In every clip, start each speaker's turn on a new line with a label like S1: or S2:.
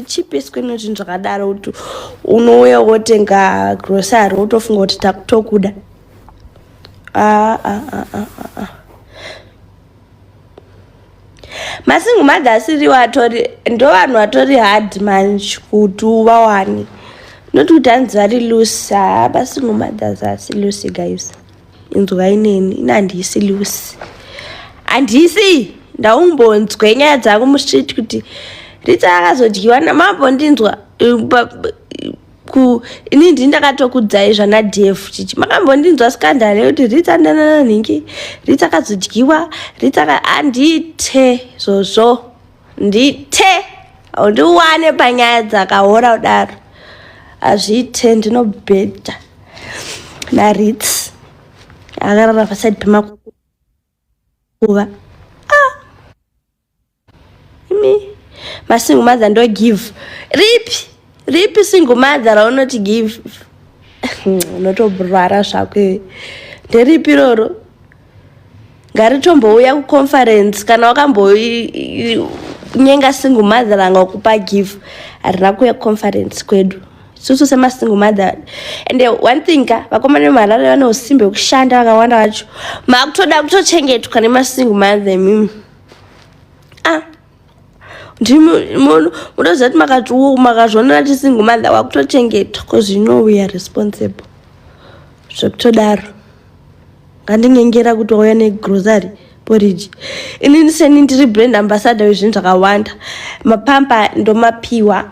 S1: cheapest kwenu zvinhu zvakadaro kuti unouya wotenga grocery wotofunga kuti takutokuda. Masingle mothers ndo vanhu vatori hard manch kuti uvawane. Not kuti hanzi vari loose. Masingle mothers hasi loose guys. Inzwa ineni inandisi loose. Handisi ndaumbonzwe nyaya dzangu mustreet kuti Rita akazodyiwa namambondinzwa ini ndakatokudzai zvana DF chichi makambondinzwa skandal yekuti Rita ndananhingi Rita akazodyiwa Rita andite zvozvo ndite ndiwane panyaya dzakaora kudaro azviite ndinobhedha naRitz akarara paside pemakuva Masingle mother ndo give ripi single mother raunoti give unotoburara zvako nderipi roro ngaritomboуya kuconference kana wakamboinyenga single mother ranga kupa give arina kuya kuconference kwedu susu semasingle mother. And one thing vakomana vemarare vane usimbe hwekushanda vakawanda vacho makutoda kutochengetwa nemasingle mother mimi munoziva kuti makazvionera kuti single mother wakutochengetwa because you know we are responsible zvekutodaro ngandingengera kuti wauya negrocery porridge inini seni ndiri brand ambassador wezvinhu zvakawanda mapampa ndomapiwa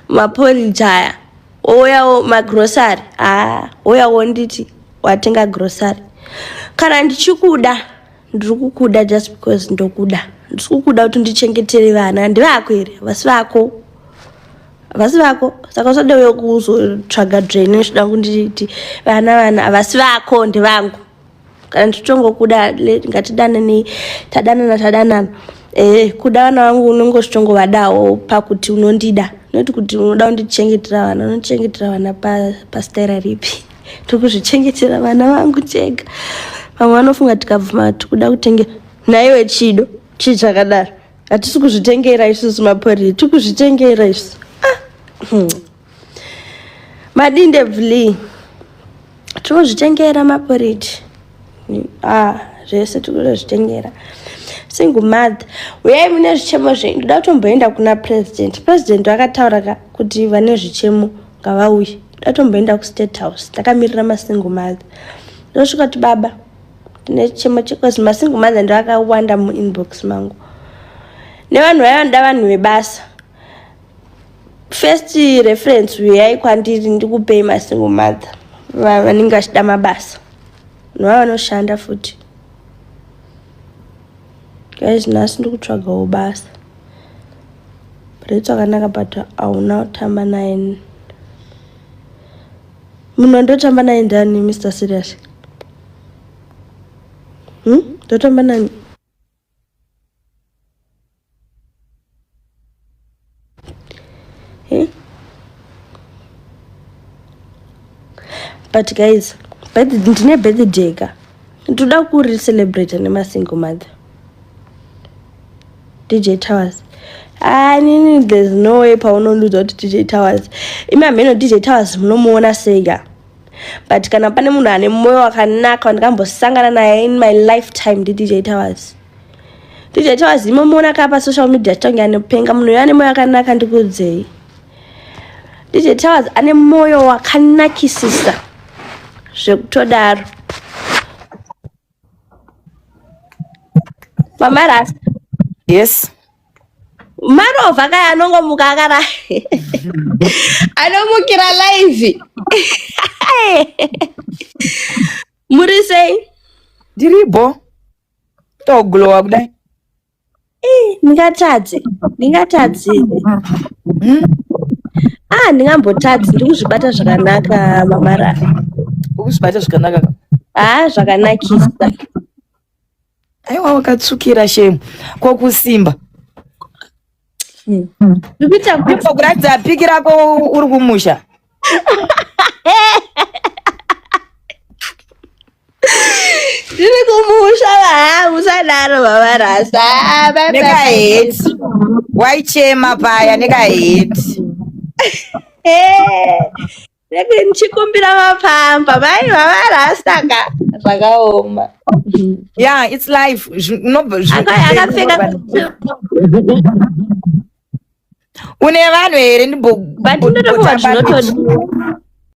S1: maporridge aya ouyawo magrocery ouyawo nditi watenga grocery kana ndichikuda ndiri kukuda just because ndokuda ndikukuda kuti ndichengetere vana ndivako here vasi vako saka usade kuzotsvaga drain zvida kunditi vana havasi vako ndevangu kana ndichitongokuda ngatidanani tadanana kuda vana vangu unongozvitongovadawo pakuti unondida noti kuti unoda kundichengetera vana unochengetera vana pastaira ripi tokuzvichengetera vana vangu chega vamwe vanofunga tikabvuma tikuda kutengera naiwe chido chii chakadaro hatisi kuzvitengera isusu maporridge tikuzvitengera isu madinde vli tinozvitengera maporridge zvese tikuzvitengera single mother uyai mune zvichemo zvenyu ndoda kutomboenda kuna president akataura kuti vane zvichemo ngavauye ndoda kutomboenda kustate house takamirira masingle mother ndosvika kuti baba tine chichemo chikozi masingle mother ndo akawanda muinbox mangu nevanhu vanoda vanhu vebasa first reference uyai kwandiri ndikupei masingle mother vanenge vachida mabasa nova vanoshanda futi guys nhasi ndikutsvagawo basa bretso akanaka but hauna kutamba naye munhu andotamba naye ndani Mr. Serious ndotamba nani but guys ndine birthday ka ndoda kuri celebrate nemasingle mother DJ Towers nini there's no way paunonudza kuti DJ Towers imamheno DJ Towers munomuona sega but kana pane munhu ane moyo wakanaka wandikambosangana naye in my lifetime DJ Towers imomuona kapa social media chitonge anopenga munhu ane moyo wakanaka ndikudzei DJ Towers ane moyo wakanakisisa zvekutodaro Mama
S2: Yes.
S1: Marovha kaya anongomuka akara anomukira live muri sei
S2: Ndiripo toglowa kudai
S1: ndingatadze ndingambotadzi ndikuzvibata zvakanaka mamara
S2: ukuzvibata zvakanaka
S1: zvakanakisa
S2: aiwa wakatsukira shemu kokusimba
S1: ndikuita
S2: kuratidza piki rako uri kumusha
S1: ndiri kumusha musadaro vavarasa
S2: Nekaheti. Waichema paya nekaheti.
S1: neke ndichikumbira mapamba mai vavarasaka zvakaoma.
S2: Yeah, it's life.
S1: Akapfeka
S2: Une vanhu here
S1: but ndinotokuva zvinotodi